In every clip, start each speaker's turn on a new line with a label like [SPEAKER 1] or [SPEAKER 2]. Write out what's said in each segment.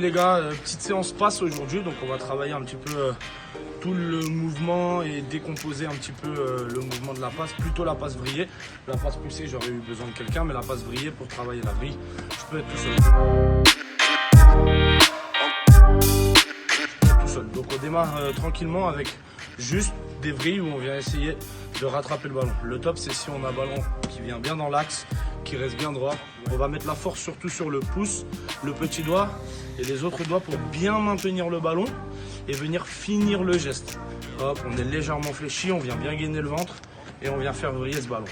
[SPEAKER 1] les gars, petite séance passe aujourd'hui, donc on va travailler un petit peu tout le mouvement et décomposer un petit peu le mouvement de la passe, plutôt la passe vrillée. La passe poussée, j'aurais eu besoin de quelqu'un, mais la passe vrillée, pour travailler la vrille, je peux être tout seul. Donc on démarre tranquillement avec juste des vrilles où on vient essayer de rattraper le ballon. Le top, c'est si on a un ballon qui vient bien dans l'axe, qui reste bien droit. On va mettre la force surtout sur le pouce, le petit doigt et les autres doigts pour bien maintenir le ballon et venir finir le geste. Hop, on est légèrement fléchi, on vient bien gainer le ventre et on vient faire vriller ce ballon.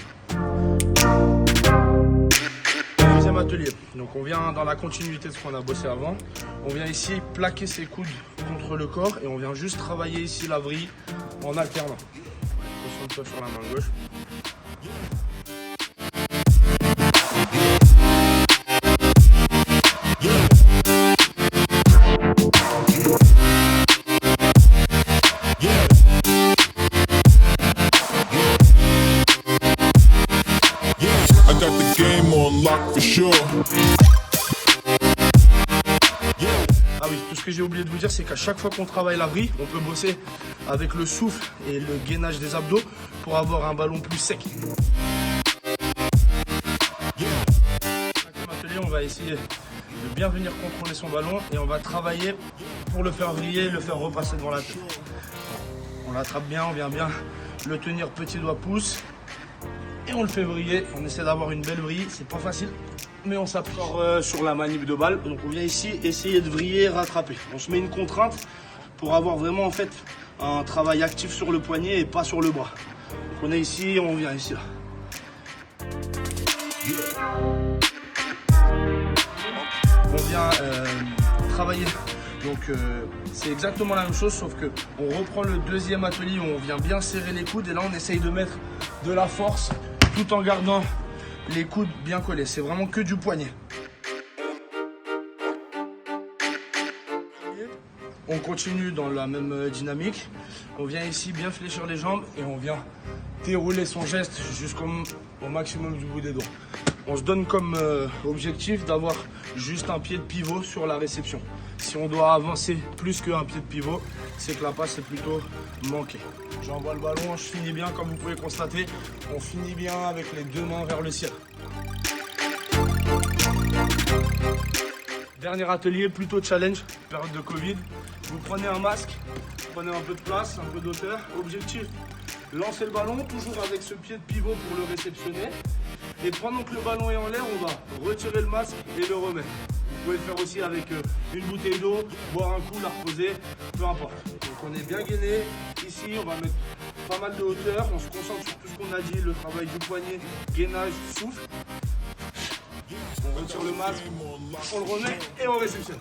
[SPEAKER 1] Deuxième atelier, donc on vient dans la continuité de ce qu'on a bossé avant. On vient ici plaquer ses coudes contre le corps et on vient juste travailler ici la vrille en alternant. Concentre-toi sur la main gauche. Ah oui, tout ce que j'ai oublié de vous dire, c'est qu'à chaque fois qu'on travaille la vrille, on peut bosser avec le souffle et le gainage des abdos pour avoir un ballon plus sec. Cinquième atelier, on va essayer de bien venir contrôler son ballon et on va travailler pour le faire vriller et le faire repasser devant la tête. On l'attrape bien, on vient bien le tenir petit doigt pouce. Et on le fait vriller, on essaie d'avoir une belle vrille, c'est pas facile, mais on s'appuie sur la manip de balle. Donc on vient ici essayer de vriller et rattraper. On se met une contrainte pour avoir vraiment en fait un travail actif sur le poignet et pas sur le bras. Donc on est ici, on vient ici là. On vient travailler. Donc c'est exactement la même chose, sauf que on reprend le deuxième atelier où on vient bien serrer les coudes et là on essaye de mettre de la force tout en gardant les coudes bien collés. C'est vraiment que du poignet. On continue dans la même dynamique. On vient ici bien fléchir les jambes et on vient dérouler son geste jusqu'au maximum du bout des doigts. On se donne comme objectif d'avoir juste un pied de pivot sur la réception. Si on doit avancer plus qu'un pied de pivot, c'est que la passe est plutôt manquée. J'envoie le ballon, je finis bien, comme vous pouvez constater. On finit bien avec les deux mains vers le ciel. Dernier atelier, plutôt challenge, période de Covid. Vous prenez un masque, vous prenez un peu de place, un peu d'auteur. Objectif, lancer le ballon, toujours avec ce pied de pivot pour le réceptionner. Et pendant que le ballon est en l'air, on va retirer le masque et le remettre. Vous pouvez le faire aussi avec une bouteille d'eau, boire un coup, la reposer, peu importe. Donc on est bien gainé. Ici, on va mettre pas mal de hauteur. On se concentre sur tout ce qu'on a dit, le travail du poignet, gainage, souffle. On retire le masque, on le remet et on réceptionne.